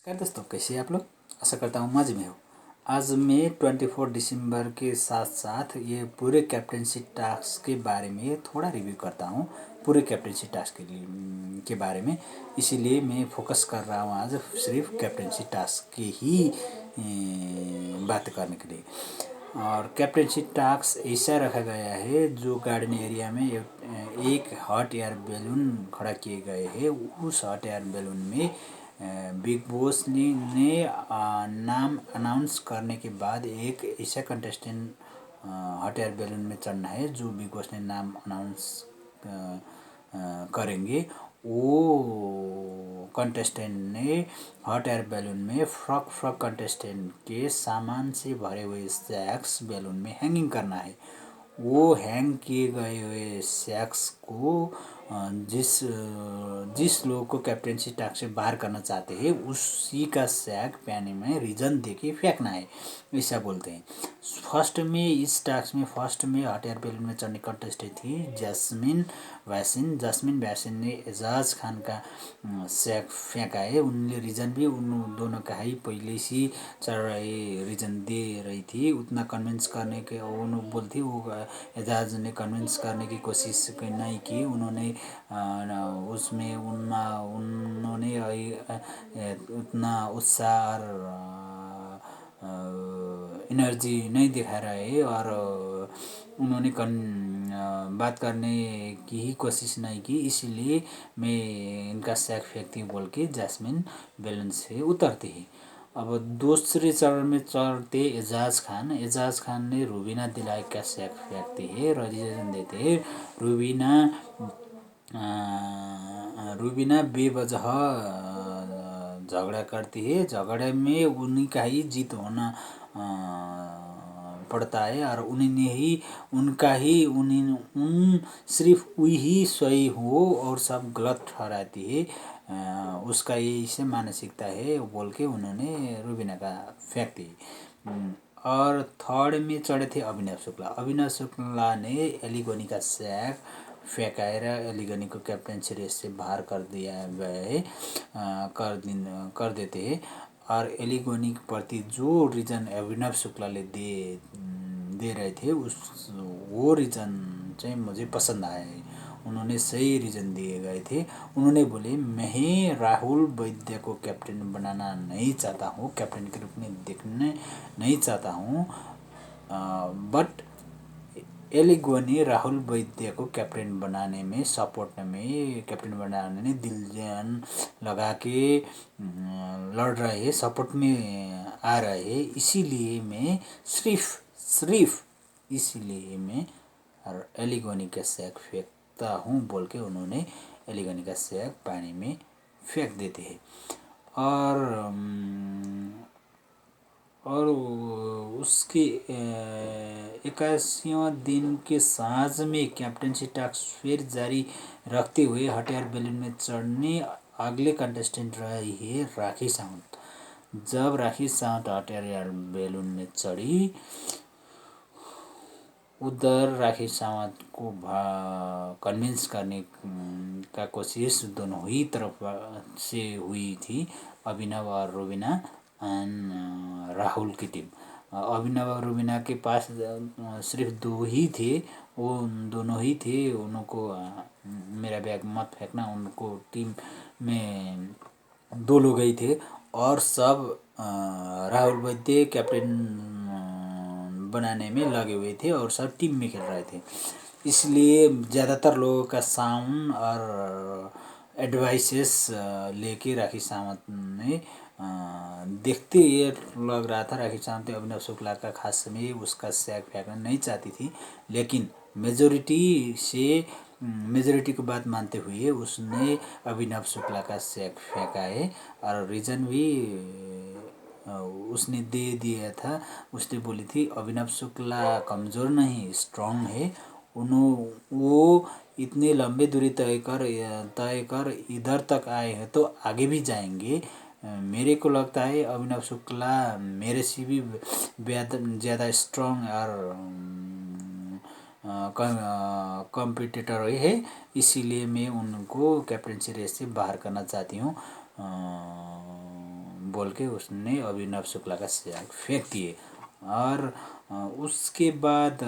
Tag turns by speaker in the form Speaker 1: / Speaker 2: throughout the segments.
Speaker 1: नमस्कार दोस्तों, कैसे हैं आप लोग। आशा करता हूँ मज़े में हो। आज मैं 24 दिसंबर के साथ साथ ये पूरे कैप्टनसी टास्क के बारे में थोड़ा रिव्यू करता हूँ। पूरे कैप्टनसी टास्क के बारे में, इसीलिए मैं फोकस कर रहा हूँ आज सिर्फ कैप्टनसी टास्क की ही बात करने के लिए। और कैप्टनसी टास्क ऐसा रखा गया है, जो गार्डन एरिया में एक हॉट एयर बैलून खड़ा किए गए हैं। उस हॉट एयर बैलून में बिग बॉस ने नाम अनाउंस करने के बाद एक ऐसा कंटेस्टेंट हॉट एयर बैलून में चढ़ना है जो बिग बॉस ने नाम अनाउंस करेंगे। वो कंटेस्टेंट ने हॉट एयर बैलून में फ्रॉक कंटेस्टेंट के सामान से भरे हुए सैक्स बैलून में हैंगिंग करना है। वो हैंग किए गए हुए सैक्स को जिस लोग को कैप्टनसी टास्क से बाहर करना चाहते हैं, उसी का सैक पानी में रीजन दे के फेंकना है, ऐसा बोलते हैं। इस टास्क में फर्स्ट में हॉट एयर बैलून में चढ़ने कंटेस्टेंट थी जैस्मिन वैसिन ने एजाज खान का सैक फेंका है। उनने रीज़न भी उन दोनों का ही पहले से चल रहे रीज़न दे रही थी। उतना कन्विंस करने के उन्होंने बोलती वो एजाज ने कन्विंस करने की कोशिश नहीं की। उन्होंने उसमें उन्होंने उतना उत्साह और एनर्जी नहीं दिखा रहे है, और उन्होंने बात करने की ही कोशिश नहीं की। इसलिए मैं इनका सैक फेंकती हूँ बोल के जैस्मिन बैलून से उतरती है। अब दूसरे चरण में चढ़ते एजाज खान ने रुबीना दिलाई का सैक फेंकते हैं, रजिस्ट्रेशन देते हैं। रुबीना बेवजह झगड़ा करती है। झगड़े में उन्हीं का ही जीत होना पड़ता है, और सिर्फ वही सही हो और सब गलत ठहराती है। उसका ये इसे मानसिकता है बोल के उन्होंने रुबीना का फेंक दी। और थर्ड में चढ़े थे अभिनव शुक्ला ने एलिगोनी का सैक फेंकाएर एलिगोनी को कैप्टनसी रेस से बाहर कर दिया गए कर देते हैं। और एलिगोनी के प्रति जो रीज़न अभिनव शुक्लाले दे रहे थे वो रीज़न चाहिँ मुझे पसंद आया है। उन्होंने सही रीज़न दिए गए थे। उन्होंने बोले, मैं राहुल वैद्य को कैप्टन बनाना नहीं चाहता हूँ, कैप्टन के रूप में देखने नहीं चाहता हूँ, बट एलिगोनी राहुल वैद्य को कैप्टन बनाने में दिल जान लगा के लड़ रहे हैं, सपोर्ट में आ रहे हैं। इसीलिए मैं सिर्फ इसीलिए मैं एलिगोनी का सैक फेंकता हूँ बोल के उन्होंने एलिगोनी का सैक पानी में फेंक देते हैं। और उसके 81वां दिन के साँझ में कैप्टनसी टास्क फिर जारी रखते हुए हॉट एयर बैलून में चढ़ने अगले कंटेस्टेंट रही है राखी सावंत। जब Rakhi Sawant hot air balloon में चढ़ी, उधर राखी सावंत को कन्विंस करने का कोशिश दोनों ही तरफ से हुई थी, अभिनव और रुबीना एंड राहुल की टीम। अभिनव और रुबीना के पास सिर्फ दो ही थे, वो दोनों ही थे। उनको मेरा बैग मत फेंकना, उनको टीम में दो लोग ही थे, और सब राहुल वैद्य कैप्टन बनाने में लगे हुए थे और सब टीम में खेल रहे थे। इसलिए ज़्यादातर लोगों का साउंड और एडवाइसेस लेके राखी सावंत ने देखते ये लग रहा था राखी सावंत अभिनव शुक्ला का खास में उसका सैक फेंकना नहीं चाहती थी, लेकिन मेजोरिटी को बात मानते हुए उसने अभिनव शुक्ला का सैक फेंका है। और रीज़न भी उसने दे दिया था। उसने बोली थी अभिनव शुक्ला कमज़ोर नहीं, स्ट्रांग है। वो इतने लंबे दूरी तय कर इधर तक आए हैं तो आगे भी जाएंगे। मेरे को लगता है अभिनव शुक्ला मेरे से भी ज़्यादा स्ट्रांग और कॉम्पिटिटर है, इसीलिए मैं उनको कैप्टनसी रेस से बाहर करना चाहती हूँ बोल के उसने अभिनव शुक्ला का सैग फेंक दिए। और उसके बाद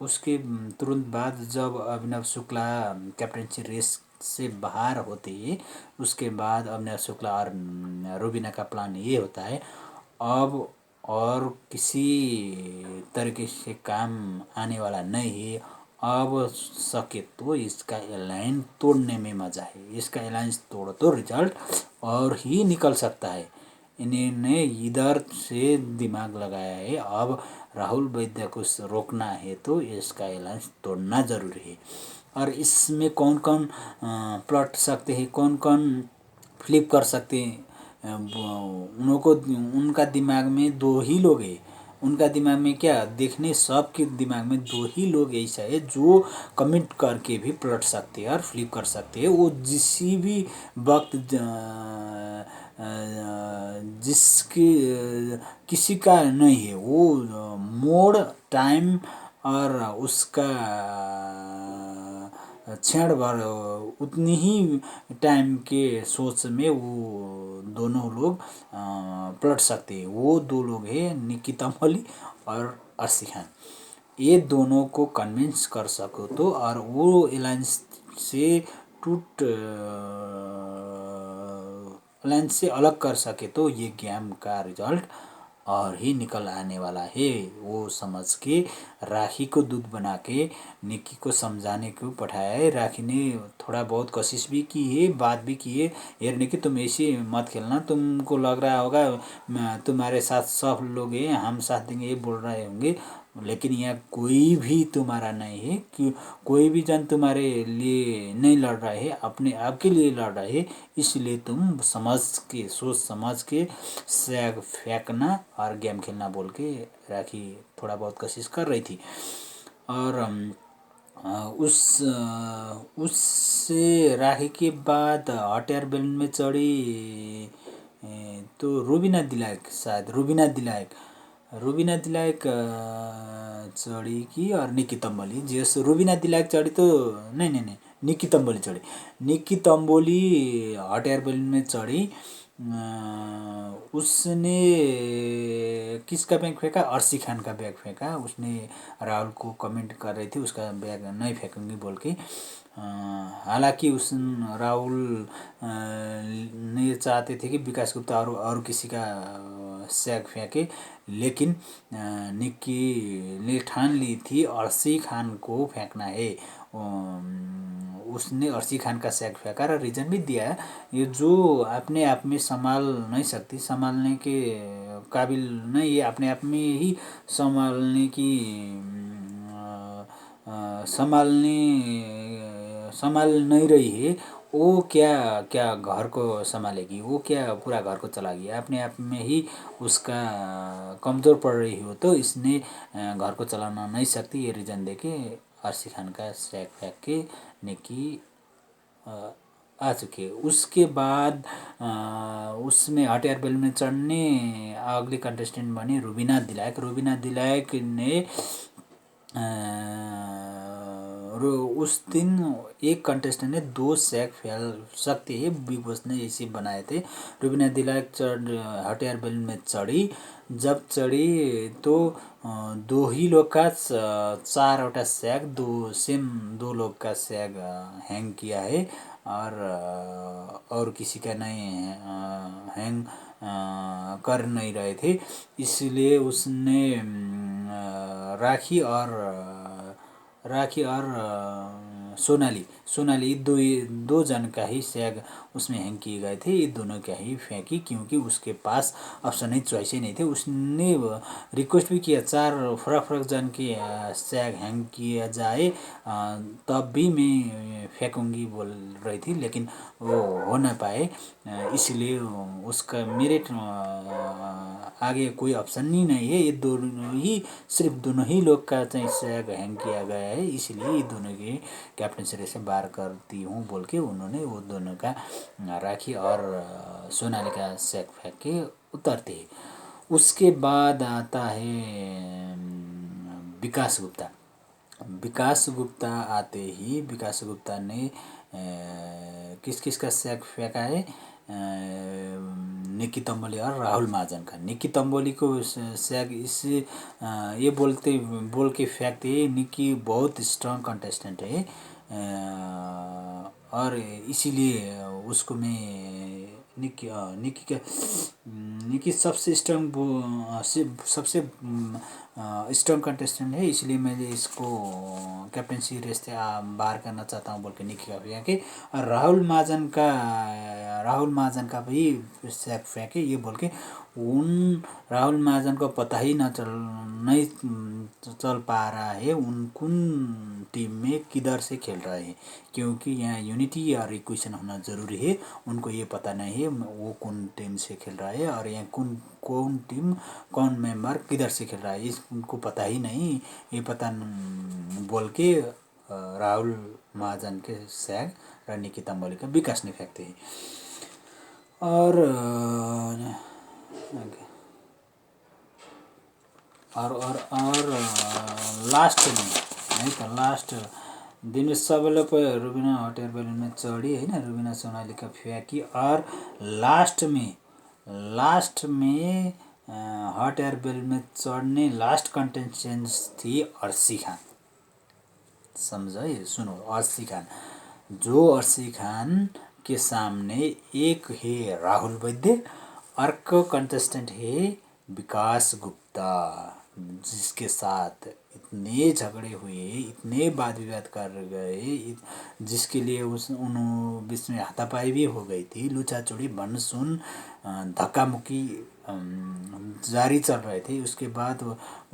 Speaker 1: उसके तुरंत बाद जब अभिनव शुक्ला कैप्टनसी रेस से बाहर होते ही उसके बाद अभिनव शुक्ला और रुबीना का प्लान ये होता है, अब और किसी तरीके से काम आने वाला नहीं है, अब सके तो इसका एलाइन तोड़ने में मज़ा है, इसका एलायंस तोड़ तो रिजल्ट और ही निकल सकता है। इन्होंने इधर से दिमाग लगाया है, अब राहुल वैद्य को रोकना है तो इसका एलायंस तोड़ना ज़रूरी है। और इसमें कौन कौन प्लॉट सकते हैं, कौन कौन फ्लिप कर सकते हैं, उनको उनका दिमाग में दो ही लोग हैं। उनका दिमाग में क्या देखने, सबके दिमाग में दो ही लोग ऐसा है जो कमिट करके भी पलट सकते हैं और फ्लिप कर सकते हैं। वो किसी भी वक्त जिसकी किसी का नहीं है, वो मोड़ टाइम और उसका क्षण भर उतनी ही टाइम के सोच में वो दोनों लोग पलट सकते हैं। वो दो लोग हैं निकिता मौली और अर्शी खान। ये दोनों को कन्विंस कर सको तो और वो एलायंस से एलायंस से अलग कर सके तो ये गेम का रिजल्ट और ही निकल आने वाला है। वो समझ के राखी को दूध बना के निक्की को समझाने को पठाया है। राखी ने थोड़ा बहुत कोशिश भी की है, बात भी की है, यार निक्की तुम ऐसे मत खेलना, तुमको लग रहा होगा तुम्हारे साथ सब लोग हैं, हम साथ देंगे ये बोल रहे होंगे, लेकिन यहाँ कोई भी तुम्हारा नहीं है, कि कोई भी जन तुम्हारे लिए नहीं लड़ रहा है, अपने आप के लिए लड़ रहा है। इसलिए तुम समझ के, सोच समझ के सैग फेंकना और गेम खेलना बोल के राखी थोड़ा बहुत कोशिश कर रही थी। और उससे राखी के बाद हॉट एयर बैलून में चढ़ी तो रुबीना दिलायक, शायद रुबीना दिलायक चढ़ी कि और निक्की तम्बोली, जिस रुबीना दिलायक चढ़ी तो नहीं निक्की तम्बोली चढ़ी। Nikki Tamboli hot air balloon में चढ़ी। उसने किसका बैग फेंका, अर्शी खान का बैग फेंका। उसने राहुल को कमेंट कर रही थी उसका बैग नहीं फेंकूंगी बोल के। हालांकि उस राहुल ने चाहते थे कि विकास गुप्ता और किसी का सैग फेंके, लेकिन निक्की ने ठान ली थी अर्शी खान को फेंकना है। उसने अर्शी खान का सैग फेंका और रीज़न भी दिया है, ये जो अपने आप में संभाल नहीं सकती, संभालने के काबिल नहीं है, अपने आप में ही संभालने की संभाल नहीं रही है, वो क्या क्या घर को संभालेगी, वो क्या पूरा घर को चलाएगी, अपने आप में ही उसका कमज़ोर पड़ रही हो, तो इसने घर को चलाना नहीं सकती, ये रीज़न दे के अर्शी खान का सैग फेंक के निक्की आ चुकी है। उसके बाद उसमें हॉट एयर बैलून में चढ़ने अगली कंटेस्टेंट बनी रुबीना दिलायक ने उस दिन एक कंटेस्टेंट ने 2 सैग फेल सकते हैं, बिग बॉस ने ऐसे बनाए थे। Rubina Dilaik hot air balloon में चढ़ी, जब चढ़ी तो दो ही लोग का 4वटा सैग दो लोग का सैग हैंग किया है और किसी का नहीं हैंग कर नहीं रहे थे। इसलिए उसने राखी और सोनाली दो जन का ही सैग उसमें हैंग किए गए थे। ये दोनों का ही फेंकी क्योंकि उसके पास ऑप्शन ही चॉइस ही नहीं थे। उसने रिक्वेस्ट भी किया 4 फर्क जन के सैग हैंग किया जाए तब भी मैं फेंकूंगी बोल रही थी, लेकिन वो हो ना पाए, इसलिए उसका मेरिट आगे कोई ऑप्शन ही नहीं है। ये सिर्फ दोनों ही लोग का चाहिँ सैग हैंग किया गया है, इसलिए ये दोनों के कैप्टनसी रेस से बाहर करती हूँ बोल के उन्होंने वो दोनों का राखी और सोनाली का सैग फेंक के उतरते हैं। उसके बाद आता है विकास गुप्ता आते ही विकास गुप्ता ने किस किस का सैग फेंका है, निक्की तंबोली और राहुल महाजन का। निक्की तंबोली को शैग इस ये बोल के फैक्ट है, निक्की बहुत स्ट्रांग कंटेस्टेंट है और इसीलिए उसको मैं निक्की सबसे सबसे स्ट्रांग कंटेस्टेंट है, इसलिए मैं इसको कैप्टनसी रेस से बाहर करना चाहता हूँ बोल के निक्की का फेंके। और राहुल महाजन का भी शैक फेंके ये बोल के उन राहुल महाजन को पता ही नहीं चल पा रहा है कौन टीम में किधर से खेल रहा है, क्योंकि यहाँ यूनिटी और इक्वेशन होना ज़रूरी है। उनको ये पता नहीं है वो कौन टीम से खेल रहा है और यहाँ कौन टीम कौन मेंबर किधर से खेल रहा है, उनको पता ही नहीं। ये पता बोल के राहुल महाजन के सैग र निक्की तंबोली का विकास नहीं फेंकते हैं। और लास्ट में है त लास्ट दिनेश सबैले रुबिना हट एयर बैलून में चढ़ी होइन, रुबिना सोनाली का फ्याँकी। और लास्ट में हट एयर बैलून में चढ़ने लास्ट कंटेस्टेंट थी अर्शी खान। समझो ये, सुनो, अर्शी खान, जो अर्शी खान के सामने एक है राहुल वैद्य, अर्को कंटेस्टेंट है विकास गुप्ता, जिसके साथ इतने झगड़े हुए, इतने वाद विवाद कर गए, जिसके लिए उन बीच में हाथापाई भी हो गई थी, लुचाचुड़ी भनसुन धक्का मुक्की जारी चल रहे थे। उसके बाद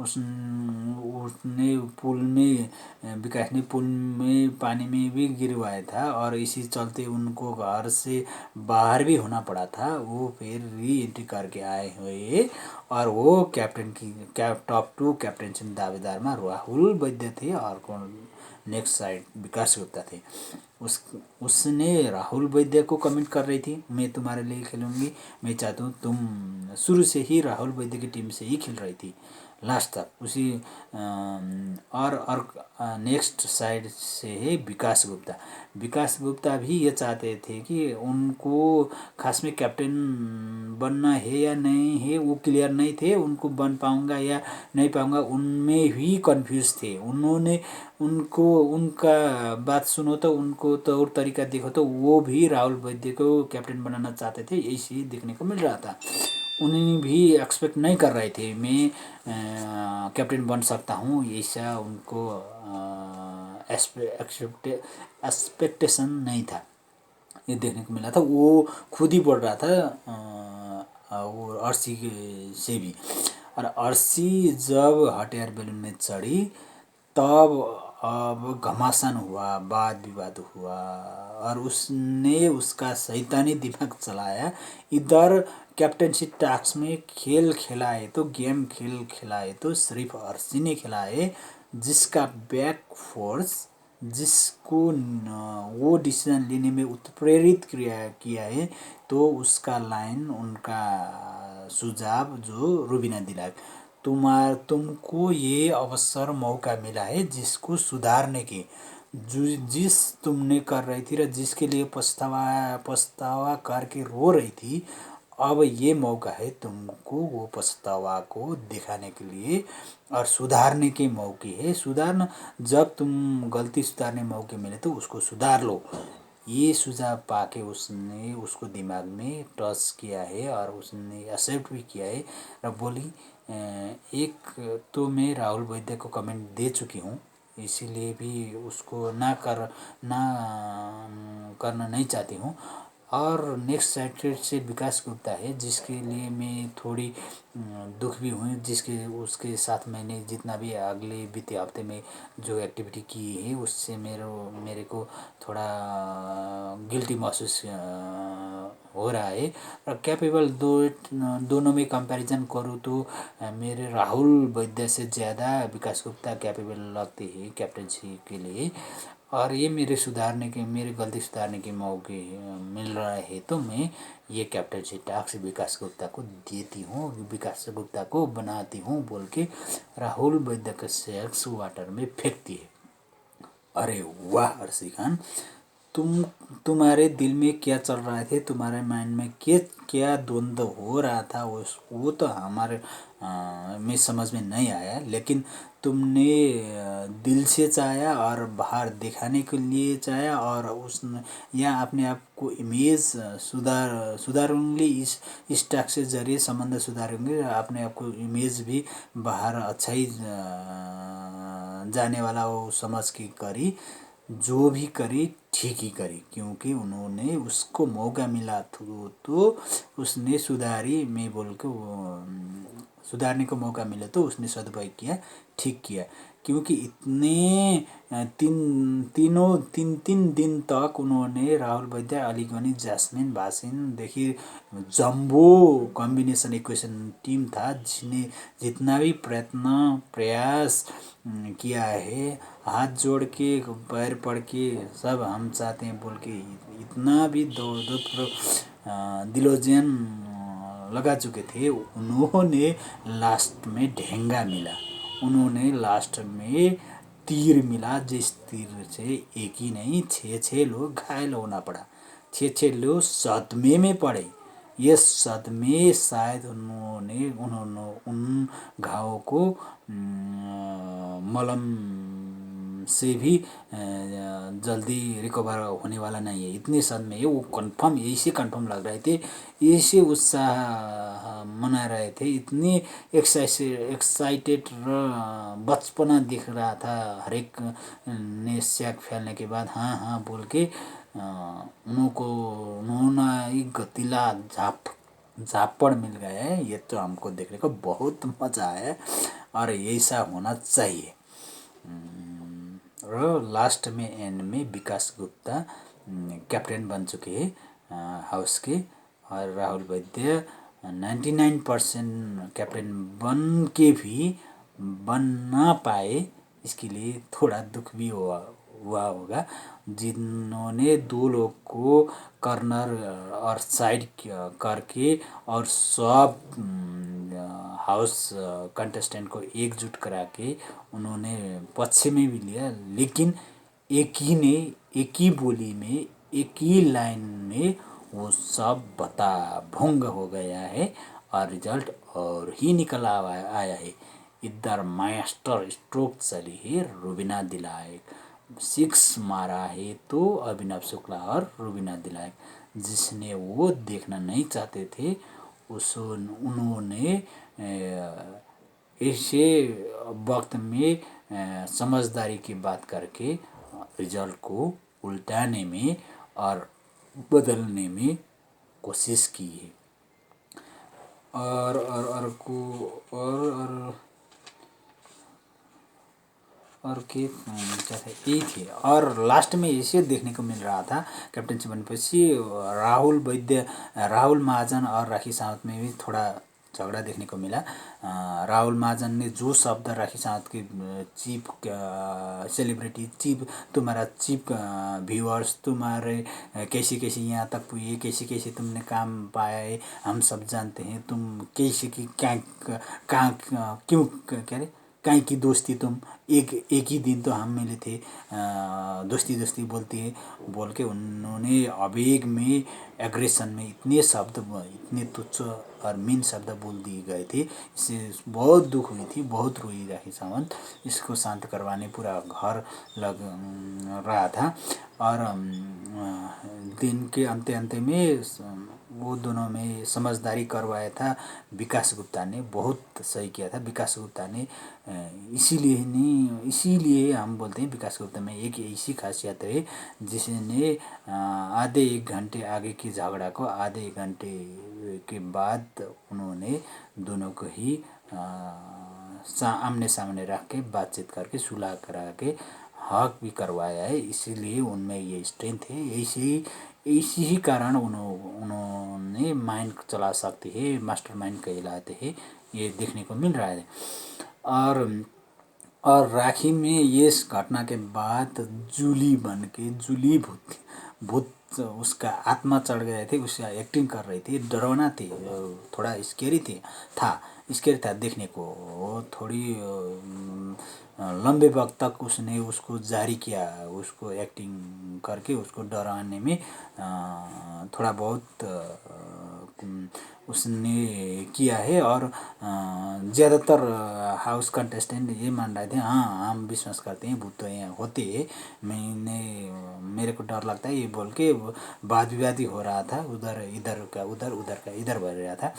Speaker 1: उसने पुल में विकास ने पुल में पानी में भी गिरवाया था और इसी चलते उनको घर से बाहर भी होना पड़ा था। वो फिर री एंट्री करके आए हुए और वो टॉप 2 कैप्टनशिप दावेदार में राहुल वैद्य थे और नेक्स्ट साइड विकास गुप्ता थे। उसने राहुल वैद्य को कमेंट कर रही थी, मैं तुम्हारे लिए खेलूँगी, मैं चाहता हूँ तुम शुरू से ही राहुल वैद्य की टीम से ही खेल रही थी लास्ट तक उसी। और नेक्स्ट साइड से है विकास गुप्ता भी ये चाहते थे कि उनको खास में कैप्टन बनना है या नहीं है वो क्लियर नहीं थे, उनको बन पाऊँगा या नहीं पाऊँगा उनमें ही कंफ्यूज थे। उनका बात सुनो तो उनको तौर तरीका देखो तो वो भी राहुल वैद्य को कैप्टन बनाना चाहते थे, ऐसे देखने को मिल रहा था। उन्हें भी एक्सपेक्ट नहीं कर रहे थे मैं कैप्टन बन सकता हूँ, ऐसा उनको एक्सपेक्टेशन नहीं था, ये देखने को मिला था। वो खुद ही बोल रहा था वो अर्शी से भी। और अर्शी जब हट एयर बैलून में चढ़ी तब अब घमासान हुआ, वाद विवाद हुआ और उसने उसका शैतानी दिमाग चलाया। इधर कैप्टनशिप टास्क में खेल खिलाए तो गेम खिलाए तो सिर्फ अर्शी ने खिलाए, जिसका बैक फोर्स जिसको वो डिसीजन लेने में उत्प्रेरित किया है तो उसका लाइन उनका सुझाव जो रुबिना दिलाक, तुमको ये अवसर मौका मिला है जिसको सुधारने की, जिस तुमने कर रही थी र जिसके लिए पछतावा करके रो रही थी, अब ये मौका है तुमको वो पछतावा को दिखाने के लिए और सुधारने के मौके है। सुधारना, जब तुम गलती सुधारने मौके मिले तो उसको सुधार लो। ये सुझाव पाके उसने उसको दिमाग में टच किया है और उसने एक्सेप्ट भी किया है र बोली एक तो मैं राहुल वैद्य को कमेंट दे चुकी हूँ, इसीलिए भी उसको ना करना नहीं चाहती हूँ। और नेक्स्ट साइड से विकास गुप्ता है, जिसके लिए मैं थोड़ी दुख भी हुई, उसके साथ मैंने जितना भी अगले बीते हफ्ते में जो एक्टिविटी की है उससे मेरे को थोड़ा गिल्टी महसूस हो रहा है। और कैपेबल दोनों में कंपैरिजन करूँ तो मेरे राहुल वैद्य से ज़्यादा विकास गुप्ता कैपेबल लगते हैं कैप्टनसी के लिए। और ये मेरे गलती सुधारने के मौके मिल रहा है तो मैं ये कैप्टनसी टास्क विकास गुप्ता को देती हूँ, विकास गुप्ता को बनाती हूँ बोल के राहुल वैद्य का सेक्स वाटर में फेंकती है। अरे वाह अर्शी खान, तुम्हारे दिल में क्या चल रहा थे, तुम्हारे माइंड में क्या द्वंद्व हो रहा था, वो तो हमारे में समझ में नहीं आया, लेकिन तुमने दिल से चाहा और बाहर दिखाने के लिए चाहा, और उस या अपने आप को इमेज सुधारूंगी, इस टैग से जरिए संबंध सुधारूंगी, अपने आप को इमेज भी बाहर अच्छा ही जाने वाला वो समझ के करी। जो भी करी ठीक ही करी, क्योंकि उन्होंने उसको मौका मिला तो उसने सुधारी, मैं बोल के सुधारने को मौका मिला तो उसने सदुपयोग किया, ठीक किया। क्योंकि इतने तीन दिन तक उन्होंने राहुल वैद्य, अली गनी, जैस्मिन भासिनदेखि जम्बो कॉम्बिनेशन इक्वेशन टीम था, जिसने जितना भी प्रयास किया है, हाथ जोड़ के पैर पड़ के सब हम चाहते हैं बोल के इतना भी दिलोजन लगा चुके थे, उन्होंने लास्ट में ढेंगा मिला, उन्होंने लास्ट में तीर मिला, जिस तीर से एक ही नहीं 6 लोग घायल होना पड़ा, 6 लोग सदमे में पड़े। ये सदमे शायद उन्होंने उन घावों को मलम से भी जल्दी रिकवर होने वाला नहीं है, इतने सदमे है वो कंफर्म, ऐसे कंफर्म लग रहे थे, ऐसे उत्साह मना रहे थे, इतने एक्साइटेड र बचपना दिख रहा था हरेक ने सैक फैलने के बाद हाँ हाँ बोल के उन्होंने एक गतीला झापड़ मिल गया है। ये तो हमको देखने को बहुत मज़ा आया और ऐसा होना चाहिए। र लास्ट में एंड में विकास गुप्ता कैप्टन बन चुके हैं हाउस के, और राहुल वैद्य 99% कैप्टन बन के भी बन ना पाए, इसके लिए थोड़ा दुख भी हुआ होगा, जिन्होंने 2 लोग को कर्नर और साइड करके और सब हाउस कंटेस्टेंट को एकजुट करा के उन्होंने पक्ष में भी लिया, लेकिन एक ही बोली में एक ही लाइन में वो सब भंग हो गया है और रिजल्ट और ही निकल आया है। इधर मास्टर स्ट्रोक चली है, रुबीना दिलायक 6 मारा है तो अभिनव शुक्ला और रुबीना दिलायक, जिसने वो देखना नहीं चाहते थे उन्होंने ऐसे वक्त में समझदारी की बात करके रिजल्ट को उल्टाने में और बदलने में कोशिश की है। और के क्या था, यही थे। और लास्ट में इसे देखने को मिल रहा था कैप्टनसी बनेपछि राहुल महाजन और राखी सावंत में भी थोड़ा झगड़ा देखने को मिला। राहुल महाजन ने जो शब्द राखी सावंत के चीफ सेलिब्रिटी, चीफ तुम्हारा चीफ व्यूअर्स, तुम्हारे कैसे कैसे यहाँ तक हुए, कैसे कैसे तुमने काम पाए, हम सब जानते हैं, तुम कैसे की कहाँ क्यों क्या अरे काहे की दोस्ती तुम एक ही दिन तो हम मिले थे, दोस्ती बोलती है बोल के उन्होंने आवेग में एग्रेशन में इतने शब्द, इतने तुच्छ और मीन शब्द बोल दिए गए थे। इससे बहुत दुख हुई थी, बहुत रोई राखी सावंत। इसको शांत करवाने पूरा घर लग रहा था और दिन के अंत में वो दोनों में समझदारी करवाया था विकास गुप्ता ने, बहुत सही किया था विकास गुप्ता ने। इसीलिए हम बोलते हैं विकास गुप्ता में एक ऐसी खासियत है जिसने आधे 1 घंटे आगे की झगड़ा को आधे 1 घंटे के बाद उन्होंने दोनों को ही आमने सामने रख के बातचीत करके सुलह करा के हक भी करवाया है। इसीलिए उनमें ये स्ट्रेंथ है, इसी ही कारण उन्होंने माइंड चला सकते हैं, मास्टर माइंड कहलाते हैं, ये देखने को मिल रहा है। और राखी में इस घटना के बाद जूली बन के भूत उसका आत्मा चढ़ गए थे, उसका एक्टिंग कर रही थी, डरावना थी, थोड़ा स्केरी स्केरी था देखने को। वो थोड़ी लंबे वक्त तक उसने उसको जारी किया, उसको एक्टिंग करके उसको डराने में थोड़ा बहुत उसने किया है। और ज़्यादातर हाउस कंटेस्टेंट ये मान रहे थे, हाँ हम विश्वास करते हैं भूत तो यहाँ होते हैं, मेरे को डर लगता है, ये बोल के वाद विवाद ही हो रहा था, उधर इधर का उधर, उधर का इधर बढ़ रहा था,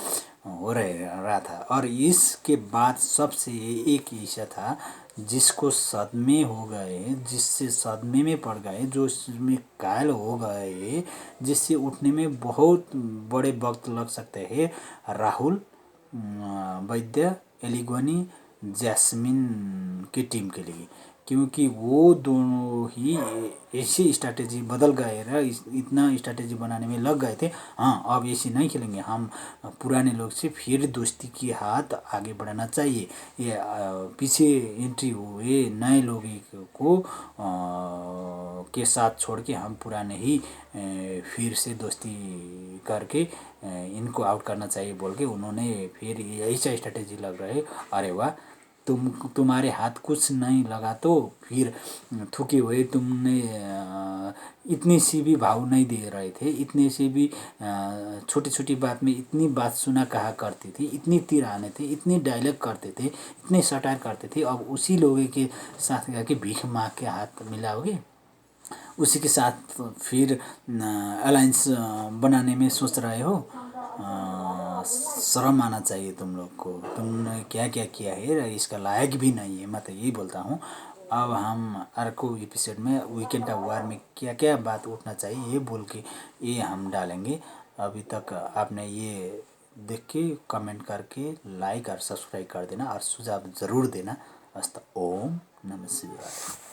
Speaker 1: रहा था। और इसके बाद सबसे एक ऐसा था जिसको सदमे हो गए, जिससे सदमे में पड़ गए, जो इसमें घायल हो गए, जिससे उठने में बहुत बड़े वक्त लग सकते हैं, राहुल वैद्य, एलिगोनी, जैस्मिन की टीम के लिए। क्योंकि वो दोनों ही ऐसी स्ट्रैटेजी बदल गए र इतना स्ट्रैटेजी बनाने में लग गए थे, हाँ अब ऐसे नहीं खेलेंगे हम, पुराने लोग से फिर दोस्ती की हाथ आगे बढ़ाना चाहिए, ये पीछे एंट्री हुए नए लोगों को के साथ छोड़ के हम पुराने ही फिर से दोस्ती करके इनको आउट करना चाहिए बोल के उन्होंने फिर ऐसा स्ट्रैटेजी लग रहे। अरे वाह, तुम्हारे हाथ कुछ नहीं लगा तो फिर थूके हुए तुमने इतनी सी भी भाव नहीं दे रहे थे, इतने से भी छोटी छोटी बात में इतनी बात सुना कहा करते थे, इतनी तीर आने थे, इतने डायलॉग करते थे, इतने सटायर करते थे, अब उसी लोगों के साथ जाके भीख मांग के हाथ मिलाओगे, उसी के साथ फिर अलायंस बनाने में सोच रहे हो। शर्म आना चाहिए तुम लोग को, तुमने क्या क्या किया है, इसका लायक भी नहीं है, मैं तो यही बोलता हूँ। अब हम अर्को एपिसोड में वीकेंड का वार में क्या क्या बात उठना चाहिए ये बोल के ये हम डालेंगे। अभी तक आपने ये देख के कमेंट करके लाइक और सब्सक्राइब कर देना और सुझाव ज़रूर देना। अस्त ओम नमः शिवाय।